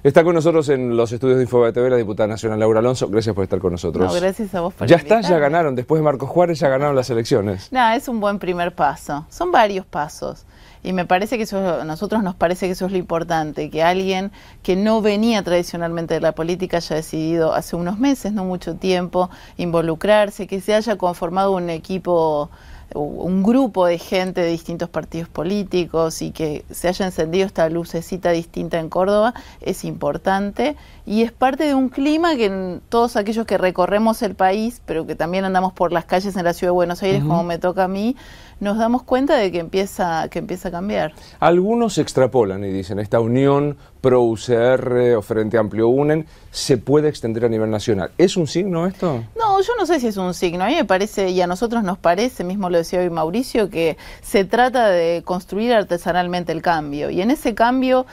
Está con nosotros en los estudios de Infobae TV la diputada nacional Laura Alonso. Gracias por estar con nosotros. No, gracias a vos por Ya invitarme. está, ya ganaron. Después de Marcos Juárez ya ganaron las elecciones. No, es un buen primer paso. Son varios pasos. Y me parece que eso, a nosotros nos parece que eso es lo importante, que alguien que no venía tradicionalmente de la política haya decidido hace unos meses, no mucho tiempo, involucrarse, que se haya conformado un equipo, un grupo de gente de distintos partidos políticos y que se haya encendido esta lucecita distinta en Córdoba, es importante y es parte de un clima que todos aquellos que recorremos el país, pero que también andamos por las calles en la ciudad de Buenos Aires, como me toca a mí, nos damos cuenta de que empieza a cambiar. Algunos extrapolan y dicen, esta unión pro-UCR o Frente Amplio Unen se puede extender a nivel nacional. ¿Es un signo esto? No, yo no sé si es un signo. A mí me parece, y a nosotros nos parece, mismo lo decía hoy Mauricio, que se trata de construir artesanalmente el cambio. Y en ese cambio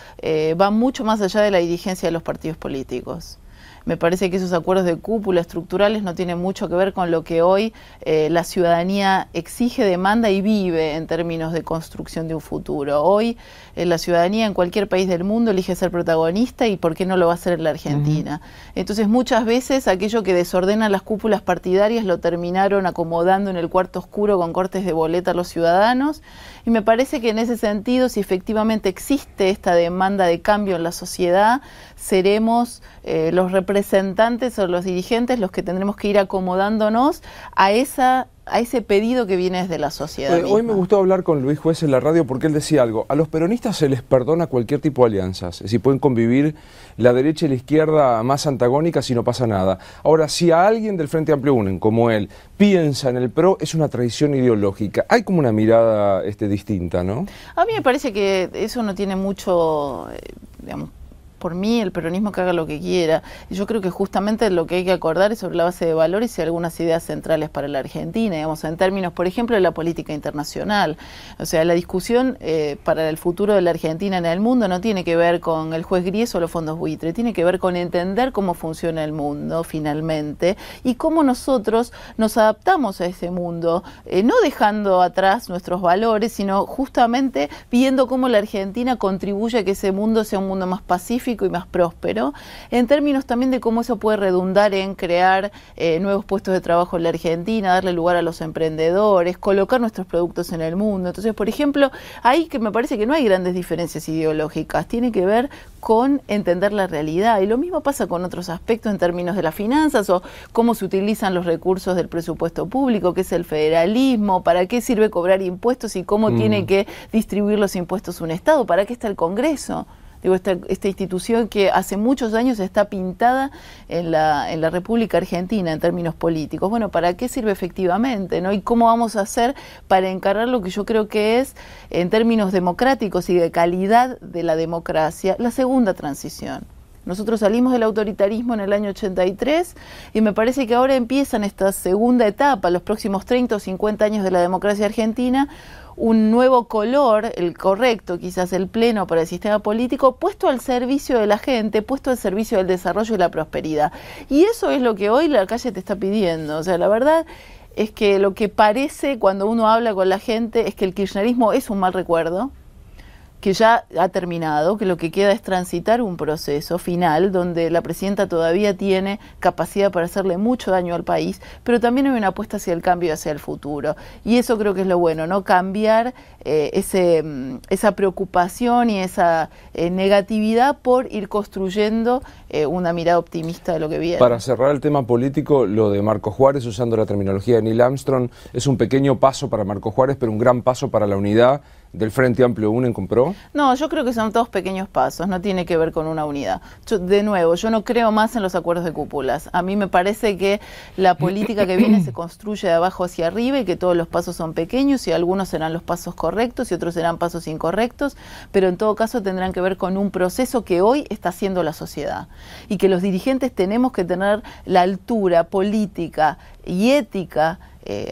va mucho más allá de la dirigencia de los partidos políticos. Me parece que esos acuerdos de cúpula estructurales no tienen mucho que ver con lo que hoy la ciudadanía exige, demanda y vive en términos de construcción de un futuro. Hoy la ciudadanía en cualquier país del mundo elige ser protagonista y ¿por qué no lo va a hacer en la Argentina? Entonces muchas veces aquello que desordena las cúpulas partidarias lo terminaron acomodando en el cuarto oscuro con cortes de boleta a los ciudadanos y me parece que en ese sentido, si efectivamente existe esta demanda de cambio en la sociedad, seremos los representantes o los dirigentes los que tendremos que ir acomodándonos a ese pedido que viene desde la sociedad misma. Hoy me gustó hablar con Luis Juez en la radio porque él decía algo, a los peronistas se les perdona cualquier tipo de alianzas, es decir, pueden convivir la derecha y la izquierda más antagónicas y no pasa nada. Ahora, si a alguien del Frente Amplio Unen, como él, piensa en el PRO, es una traición ideológica. Hay como una mirada distinta, ¿no? A mí me parece que eso no tiene mucho, digamos, por mí el peronismo que haga lo que quiera. Y yo creo que justamente lo que hay que acordar es sobre la base de valores y algunas ideas centrales para la Argentina, digamos, en términos, por ejemplo, de la política internacional. O sea, la discusión para el futuro de la Argentina en el mundo no tiene que ver con el juez Gries o los fondos buitre, tiene que ver con entender cómo funciona el mundo finalmente y cómo nosotros nos adaptamos a ese mundo, no dejando atrás nuestros valores, sino justamente viendo cómo la Argentina contribuye a que ese mundo sea un mundo más pacífico y más próspero, en términos también de cómo eso puede redundar en crear nuevos puestos de trabajo en la Argentina, darle lugar a los emprendedores, colocar nuestros productos en el mundo. Entonces, por ejemplo, ahí que me parece que no hay grandes diferencias ideológicas, tiene que ver con entender la realidad. Y lo mismo pasa con otros aspectos en términos de las finanzas o cómo se utilizan los recursos del presupuesto público, qué es el federalismo, para qué sirve cobrar impuestos y cómo tiene que distribuir los impuestos un Estado, para qué está el Congreso. Digo, esta institución que hace muchos años está pintada en la República Argentina en términos políticos. Bueno, ¿para qué sirve efectivamente, ¿no? Y cómo vamos a hacer para encarar lo que yo creo que es, en términos democráticos y de calidad de la democracia, la segunda transición. Nosotros salimos del autoritarismo en el año 83 y me parece que ahora empiezan esta segunda etapa, los próximos 30 o 50 años de la democracia argentina, un nuevo color, el correcto, quizás el pleno para el sistema político, puesto al servicio de la gente, puesto al servicio del desarrollo y la prosperidad. Y eso es lo que hoy la calle te está pidiendo. O sea, la verdad es que lo que parece cuando uno habla con la gente es que el kirchnerismo es un mal recuerdo, que ya ha terminado, que lo que queda es transitar un proceso final donde la presidenta todavía tiene capacidad para hacerle mucho daño al país, pero también hay una apuesta hacia el cambio y hacia el futuro. Y eso creo que es lo bueno, ¿no? Cambiar esa preocupación y esa negatividad por ir construyendo una mirada optimista de lo que viene. Para cerrar el tema político, lo de Marcos Juárez, usando la terminología de Neil Armstrong, es un pequeño paso para Marcos Juárez, pero un gran paso para la unidad del Frente Amplio Unen con PRO. No, yo creo que son todos pequeños pasos, no tiene que ver con una unidad. De nuevo, yo no creo más en los acuerdos de cúpulas. A mí me parece que la política que viene se construye de abajo hacia arriba y que todos los pasos son pequeños y algunos serán los pasos correctos y otros serán pasos incorrectos, pero en todo caso tendrán que ver con un proceso que hoy está haciendo la sociedad y que los dirigentes tenemos que tener la altura política y ética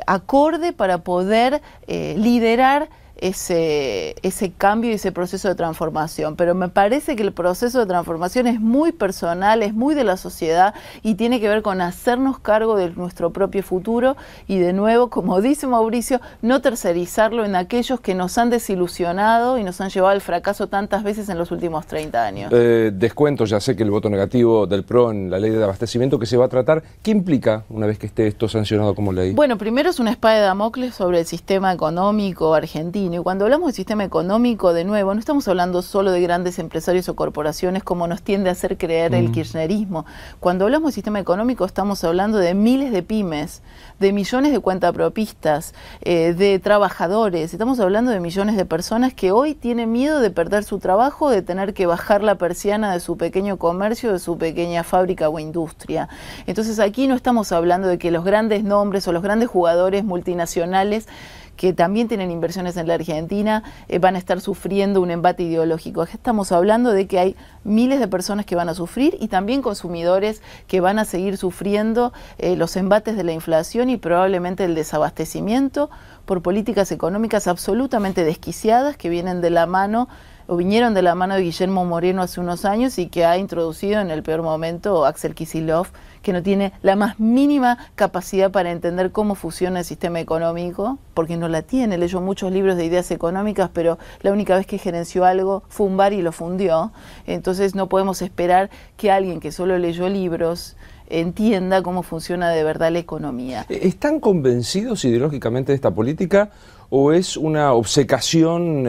acorde para poder liderar ese cambio y ese proceso de transformación. Pero me parece que el proceso de transformación es muy personal, es muy de la sociedad y tiene que ver con hacernos cargo de nuestro propio futuro y, de nuevo, como dice Mauricio, no tercerizarlo en aquellos que nos han desilusionado y nos han llevado al fracaso tantas veces en los últimos 30 años. Descuento, ya sé que el voto negativo del PRO en la ley de abastecimiento que se va a tratar, ¿qué implica una vez que esté esto sancionado como ley? Bueno, primero es una espada de Damocles sobre el sistema económico argentino. Y cuando hablamos del sistema económico, de nuevo, no estamos hablando solo de grandes empresarios o corporaciones como nos tiende a hacer creer el kirchnerismo. Cuando hablamos del sistema económico estamos hablando de miles de pymes, de millones de cuentapropistas, de trabajadores. Estamos hablando de millones de personas que hoy tienen miedo de perder su trabajo, de tener que bajar la persiana de su pequeño comercio, de su pequeña fábrica o industria. Entonces aquí no estamos hablando de que los grandes nombres o los grandes jugadores multinacionales que también tienen inversiones en la Argentina, van a estar sufriendo un embate ideológico. Aquí estamos hablando de que hay miles de personas que van a sufrir y también consumidores que van a seguir sufriendo los embates de la inflación y probablemente el desabastecimiento por políticas económicas absolutamente desquiciadas que vienen de la mano o vinieron de la mano de Guillermo Moreno hace unos años y que ha introducido en el peor momento Axel Kicillof, que no tiene la más mínima capacidad para entender cómo funciona el sistema económico, porque no la tiene, leyó muchos libros de ideas económicas, pero la única vez que gerenció algo fue un bar y lo fundió. Entonces no podemos esperar que alguien que solo leyó libros entienda cómo funciona de verdad la economía. ¿Están convencidos ideológicamente de esta política o es una obcecación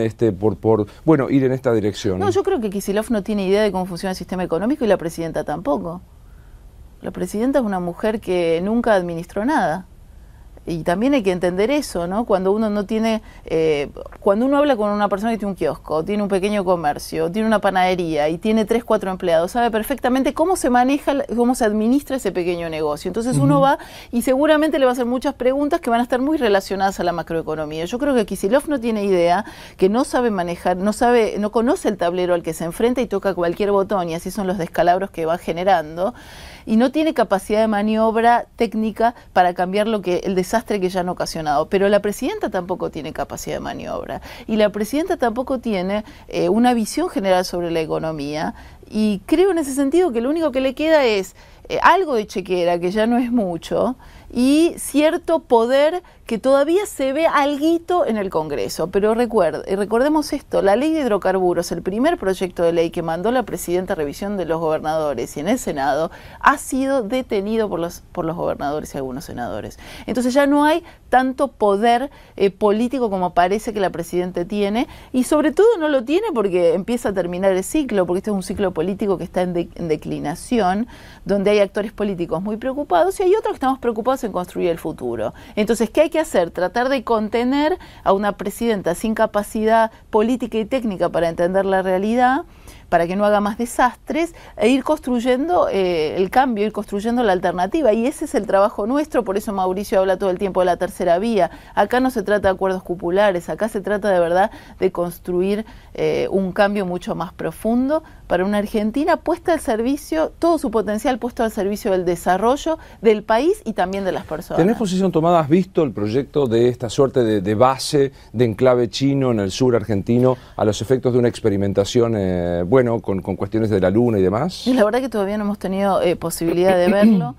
por ir en esta dirección? No, yo creo que Kicillof no tiene idea de cómo funciona el sistema económico y la presidenta tampoco. La presidenta es una mujer que nunca administró nada. Y también hay que entender eso, ¿no? Cuando uno no tiene, cuando uno habla con una persona que tiene un kiosco, tiene un pequeño comercio, tiene una panadería y tiene 3, 4 empleados, sabe perfectamente cómo se maneja, cómo se administra ese pequeño negocio. Entonces uno va y seguramente le va a hacer muchas preguntas que van a estar muy relacionadas a la macroeconomía. Yo creo que Kicillof no tiene idea, que no sabe manejar, no conoce el tablero al que se enfrenta y toca cualquier botón y así son los descalabros que va generando. Y no tiene capacidad de maniobra técnica para cambiar el desastre que ya han ocasionado. Pero la presidenta tampoco tiene capacidad de maniobra. Y la presidenta tampoco tiene una visión general sobre la economía. Y creo en ese sentido que lo único que le queda es algo de chequera, que ya no es mucho, y cierto poder que todavía se ve alguito en el Congreso. Pero recordemos esto, la ley de hidrocarburos, el primer proyecto de ley que mandó la presidenta a revisión de los gobernadores y en el Senado, ha sido detenido por los gobernadores y algunos senadores. Entonces ya no hay tanto poder político como parece que la presidenta tiene, y sobre todo no lo tiene porque empieza a terminar el ciclo, porque este es un ciclo político que está en declinación, donde hay actores políticos muy preocupados y hay otros que estamos preocupados en construir el futuro. Entonces, ¿qué hay que hacer? Tratar de contener a una presidenta sin capacidad política y técnica para entender la realidad, para que no haga más desastres, e ir construyendo el cambio, ir construyendo la alternativa. Y ese es el trabajo nuestro, por eso Mauricio habla todo el tiempo de la tercera vía. Acá no se trata de acuerdos cupulares, acá se trata de verdad de construir un cambio mucho más profundo para una Argentina puesta al servicio, todo su potencial puesto al servicio del desarrollo del país y también de las personas. ¿Tenés posición tomada? ¿Has visto el proyecto de esta suerte de base de enclave chino en el sur argentino a los efectos de una experimentación, con cuestiones de la luna y demás? Y la verdad que todavía no hemos tenido posibilidad de verlo.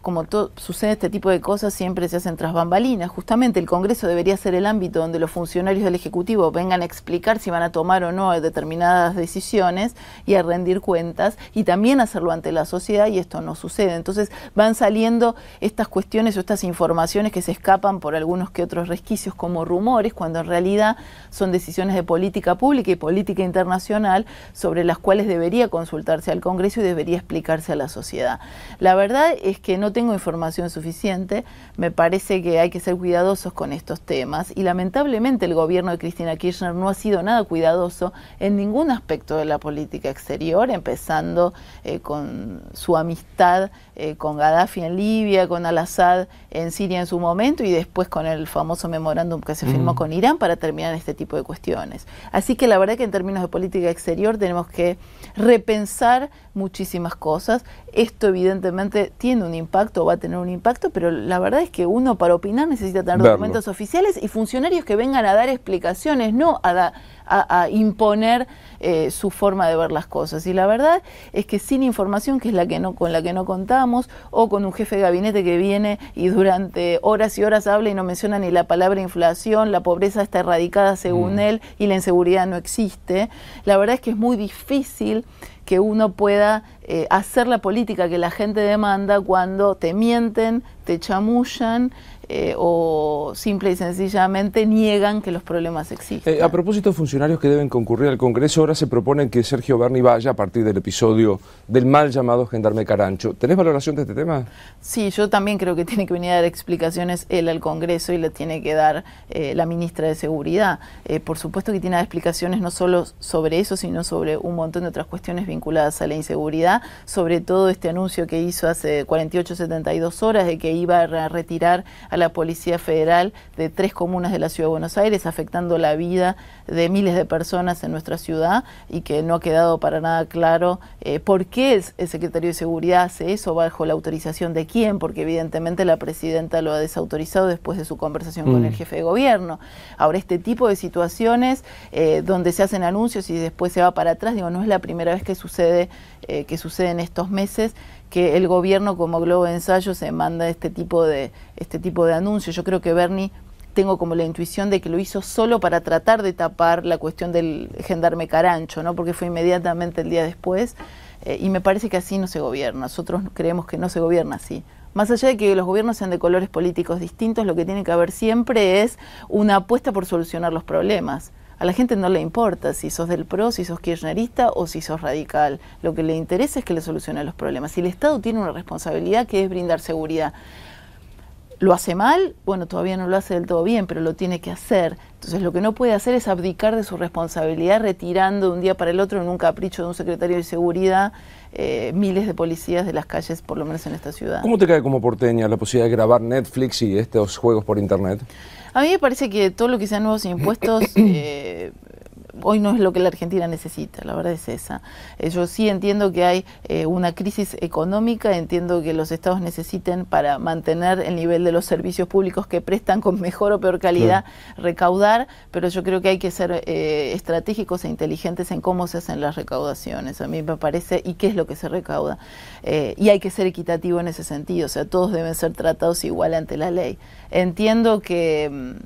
Como sucede este tipo de cosas, siempre se hacen tras bambalinas. Justamente el Congreso debería ser el ámbito donde los funcionarios del Ejecutivo vengan a explicar si van a tomar o no determinadas decisiones y a rendir cuentas, y también hacerlo ante la sociedad, y esto no sucede. Entonces van saliendo estas cuestiones o estas informaciones que se escapan por algunos que otros resquicios como rumores, cuando en realidad son decisiones de política pública y política internacional sobre las cuales debería consultarse al Congreso y debería explicarse a la sociedad. La verdad es que no tengo información suficiente, me parece que hay que ser cuidadosos con estos temas y lamentablemente el gobierno de Cristina Kirchner no ha sido nada cuidadoso en ningún aspecto de la política exterior, empezando con su amistad con Gaddafi en Libia, con Al-Assad en Siria en su momento y después con el famoso memorándum que se firmó con Irán para terminar este tipo de cuestiones. Así que la verdad que en términos de política exterior tenemos que repensar muchísimas cosas. Esto evidentemente tiene un impacto, va a tener un impacto, pero la verdad es que uno para opinar necesita tener documentos oficiales y funcionarios que vengan a dar explicaciones, no a imponer su forma de ver las cosas. Y la verdad es que sin información, que es con la que no contamos, o con un jefe de gabinete que viene y durante horas y horas habla y no menciona ni la palabra inflación, la pobreza está erradicada según él y la inseguridad no existe, la verdad es que es muy difícil que uno pueda hacer la política que la gente demanda cuando te mienten, te chamullan o simple y sencillamente niegan que los problemas existen. A propósito de funcionarios que deben concurrir al Congreso, ahora se propone que Sergio Berni vaya a partir del episodio del mal llamado gendarme Carancho. ¿Tenés valoración de este tema? Sí, yo también creo que tiene que venir a dar explicaciones él al Congreso y le tiene que dar la ministra de Seguridad. Por supuesto que tiene que dar explicaciones no solo sobre eso, sino sobre un montón de otras cuestiones vinculadas a la inseguridad, sobre todo este anuncio que hizo hace 48, 72 horas de que iba a retirar a la Policía Federal de 3 comunas de la Ciudad de Buenos Aires, afectando la vida de miles de personas en nuestra ciudad, y que no ha quedado para nada claro por qué el secretario de Seguridad hace eso, bajo la autorización de quién, porque evidentemente la presidenta lo ha desautorizado después de su conversación con el jefe de gobierno. Ahora, este tipo de situaciones donde se hacen anuncios y después se va para atrás, digo, no es la primera vez que sucede en estos meses, que el gobierno como globo de ensayo se manda este tipo de anuncios. Yo creo que Berni, tengo como la intuición de que lo hizo solo para tratar de tapar la cuestión del gendarme Carancho, ¿no? Porque fue inmediatamente el día después, y me parece que así no se gobierna. Nosotros creemos que no se gobierna así. Más allá de que los gobiernos sean de colores políticos distintos, lo que tiene que haber siempre es una apuesta por solucionar los problemas. A la gente no le importa si sos del PRO, si sos kirchnerista o si sos radical. Lo que le interesa es que le solucione los problemas. Si el Estado tiene una responsabilidad, que es brindar seguridad, ¿lo hace mal? Bueno, todavía no lo hace del todo bien, pero lo tiene que hacer. Entonces, lo que no puede hacer es abdicar de su responsabilidad, retirando de un día para el otro en un capricho de un secretario de Seguridad miles de policías de las calles, por lo menos en esta ciudad. ¿Cómo te cae como porteña la posibilidad de grabar Netflix y estos juegos por internet? A mí me parece que todo lo que sean nuevos impuestos hoy no es lo que la Argentina necesita, la verdad es esa. Yo sí entiendo que hay una crisis económica, entiendo que los estados necesiten, para mantener el nivel de los servicios públicos que prestan con mejor o peor calidad, recaudar, pero yo creo que hay que ser estratégicos e inteligentes en cómo se hacen las recaudaciones, a mí me parece, y qué es lo que se recauda. Y hay que ser equitativo en ese sentido, o sea, todos deben ser tratados igual ante la ley. Entiendo que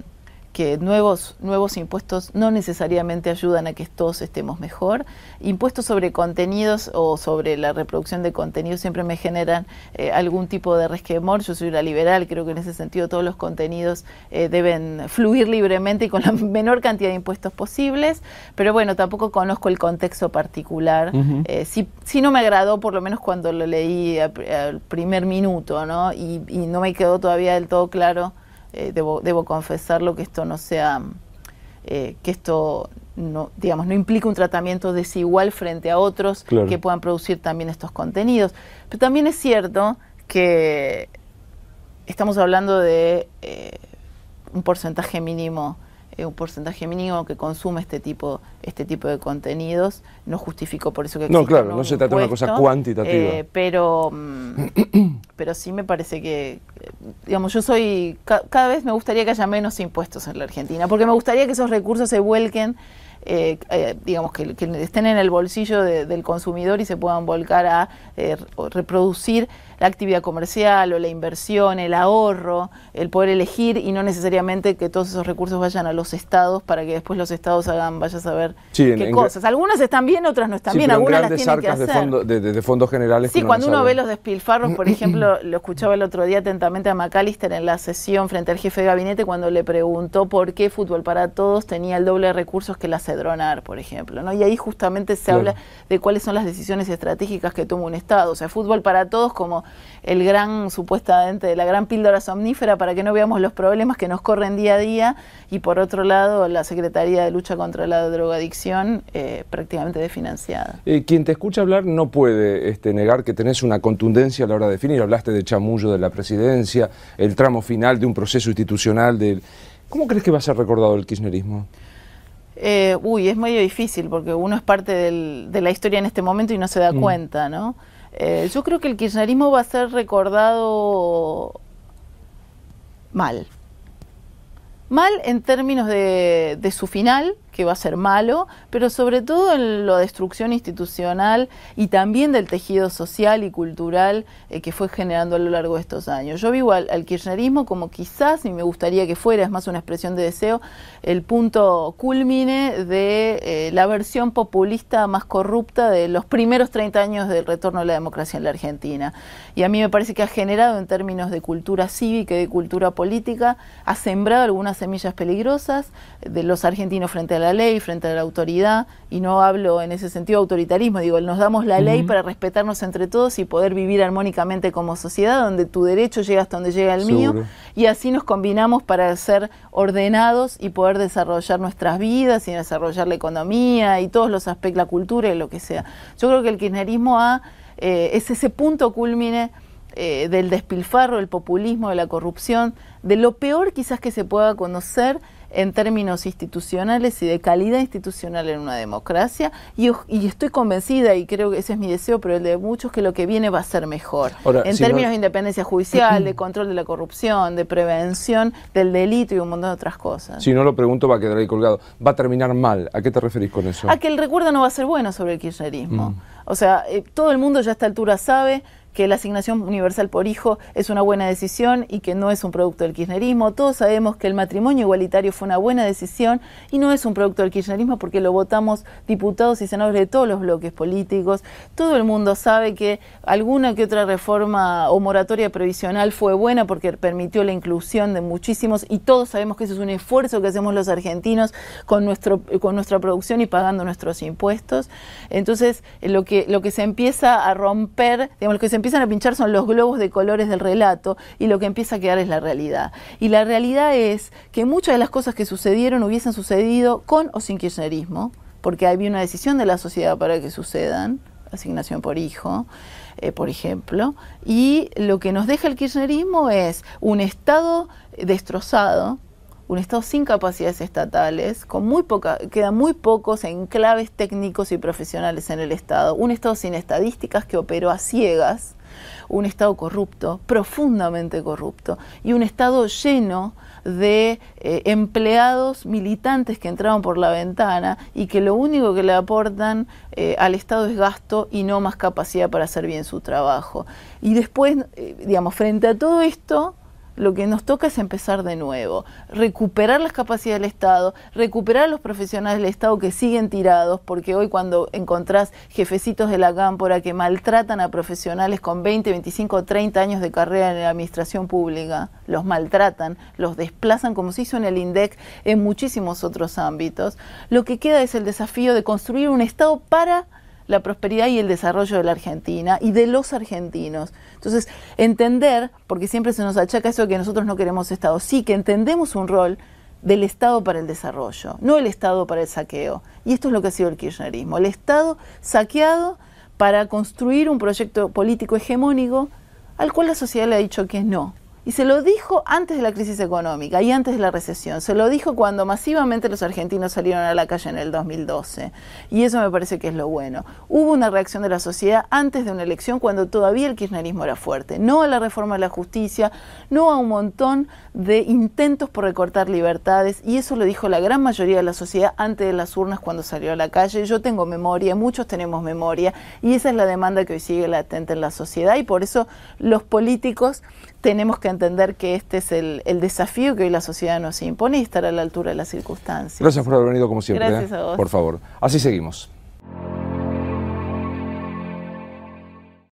nuevos impuestos no necesariamente ayudan a que todos estemos mejor. Impuestos sobre contenidos o sobre la reproducción de contenidos siempre me generan algún tipo de resquemor. Yo soy una liberal, creo que en ese sentido todos los contenidos deben fluir libremente y con la menor cantidad de impuestos posibles, pero bueno, tampoco conozco el contexto particular. Sí no me agradó, por lo menos cuando lo leí al primer minuto, ¿no? Y no me quedó todavía del todo claro. Debo confesarlo, que esto no sea, que esto no, digamos, no implica un tratamiento desigual frente a otros que puedan producir también estos contenidos. Pero también es cierto que estamos hablando de un porcentaje mínimo que consume este tipo de contenidos. No justifico por eso que no, claro, no se trata de una cosa cuantitativa. Pero sí me parece que, digamos, cada vez me gustaría que haya menos impuestos en la Argentina, porque me gustaría que esos recursos se vuelquen, digamos, que estén en el bolsillo del consumidor y se puedan volcar a reproducir la actividad comercial o la inversión, el ahorro, el poder elegir, y no necesariamente que todos esos recursos vayan a los estados para que después los estados hagan, vaya a saber qué cosas. Algunas están bien, otras no están bien, algunas las tienen que hacer. De fondos generales. Sí, cuando uno ve los despilfarros, por ejemplo, lo escuchaba el otro día atentamente a McAllister en la sesión frente al jefe de gabinete cuando le preguntó por qué Fútbol para Todos tenía el doble de recursos que la Cedronar, por ejemplo, ¿no? Y ahí justamente se habla de cuáles son las decisiones estratégicas que toma un estado. O sea, Fútbol para Todos como el gran, supuestamente, la gran píldora somnífera para que no veamos los problemas que nos corren día a día, y por otro lado la Secretaría de Lucha contra la Drogadicción prácticamente desfinanciada. Quien te escucha hablar no puede negar que tenés una contundencia a la hora de definir. Hablaste de chamullo de la presidencia, el tramo final de un proceso institucional. ¿Cómo crees que va a ser recordado el kirchnerismo? Es medio difícil porque uno es parte de la historia en este momento y no se da cuenta, ¿no? Yo creo que el kirchnerismo va a ser recordado mal. Mal en términos de su final, que va a ser malo, pero sobre todo en la destrucción institucional y también del tejido social y cultural que fue generando a lo largo de estos años. Yo vivo al kirchnerismo como quizás, y me gustaría que fuera, es más una expresión de deseo, el punto cúlmine de la versión populista más corrupta de los primeros 30 años del retorno a la democracia en la Argentina. Y a mí me parece que ha generado en términos de cultura cívica y de cultura política, ha sembrado algunas semillas peligrosas de los argentinos frente a la ley, frente a la autoridad, y no hablo en ese sentido de autoritarismo, digo, nos damos la ley para respetarnos entre todos y poder vivir armónicamente como sociedad, donde tu derecho llega hasta donde llega el mío, y así nos combinamos para ser ordenados y poder desarrollar nuestras vidas y desarrollar la economía y todos los aspectos, la cultura y lo que sea. Yo creo que el kirchnerismo es ese punto cúlmine del despilfarro, del populismo, de la corrupción, de lo peor quizás que se pueda conocer en términos institucionales y de calidad institucional en una democracia, y estoy convencida, y creo que ese es mi deseo, pero el de muchos, que lo que viene va a ser mejor. Ahora, en términos de independencia judicial, de control de la corrupción, de prevención del delito y un montón de otras cosas. Si no lo pregunto va a quedar ahí colgado. Va a terminar mal. ¿A qué te referís con eso? A que el recuerdo no va a ser bueno sobre el kirchnerismo. O sea, todo el mundo ya a esta altura sabe que la asignación universal por hijo es una buena decisión y que no es un producto del kirchnerismo. Todos sabemos que el matrimonio igualitario fue una buena decisión y no es un producto del kirchnerismo porque lo votamos diputados y senadores de todos los bloques políticos. Todo el mundo sabe que alguna que otra reforma o moratoria previsional fue buena porque permitió la inclusión de muchísimos, y todos sabemos que eso es un esfuerzo que hacemos los argentinos con nuestra producción y pagando nuestros impuestos. Entonces, lo que se empieza a romper, digamos, lo que se empiezan a pinchar son los globos de colores del relato, y lo que empieza a quedar es la realidad. Y la realidad es que muchas de las cosas que sucedieron hubiesen sucedido con o sin kirchnerismo, porque había una decisión de la sociedad para que sucedan, asignación por hijo, por ejemplo, y lo que nos deja el kirchnerismo es un Estado destrozado, un Estado sin capacidades estatales, quedan muy pocos enclaves técnicos y profesionales en el Estado, un Estado sin estadísticas que operó a ciegas, un Estado corrupto, profundamente corrupto, y un Estado lleno de empleados militantes que entraban por la ventana y que lo único que le aportan al Estado es gasto y no más capacidad para hacer bien su trabajo. Y después, digamos, frente a todo esto, lo que nos toca es empezar de nuevo, recuperar las capacidades del Estado, recuperar a los profesionales del Estado que siguen tirados, porque hoy cuando encontrás jefecitos de la cámpora que maltratan a profesionales con 20, 25, 30 años de carrera en la administración pública, los maltratan, los desplazan como se hizo en el INDEC en muchísimos otros ámbitos, lo que queda es el desafío de construir un Estado para la prosperidad y el desarrollo de la Argentina y de los argentinos. Entonces, entender, porque siempre se nos achaca eso de que nosotros no queremos Estado, sí que entendemos un rol del Estado para el desarrollo, no el Estado para el saqueo. Y esto es lo que ha sido el kirchnerismo, el Estado saqueado para construir un proyecto político hegemónico al cual la sociedad le ha dicho que no. Y se lo dijo antes de la crisis económica y antes de la recesión. Se lo dijo cuando masivamente los argentinos salieron a la calle en el 2012. Y eso me parece que es lo bueno. Hubo una reacción de la sociedad antes de una elección cuando todavía el kirchnerismo era fuerte. No a la reforma de la justicia, no a un montón de intentos por recortar libertades. Y eso lo dijo la gran mayoría de la sociedad antes de las urnas cuando salió a la calle. Yo tengo memoria, muchos tenemos memoria. Y esa es la demanda que hoy sigue latente en la sociedad. Y por eso los políticos tenemos que entender que este es el desafío que hoy la sociedad nos impone y estar a la altura de las circunstancias. Gracias por haber venido como siempre. Gracias a vos. Por favor. Así seguimos.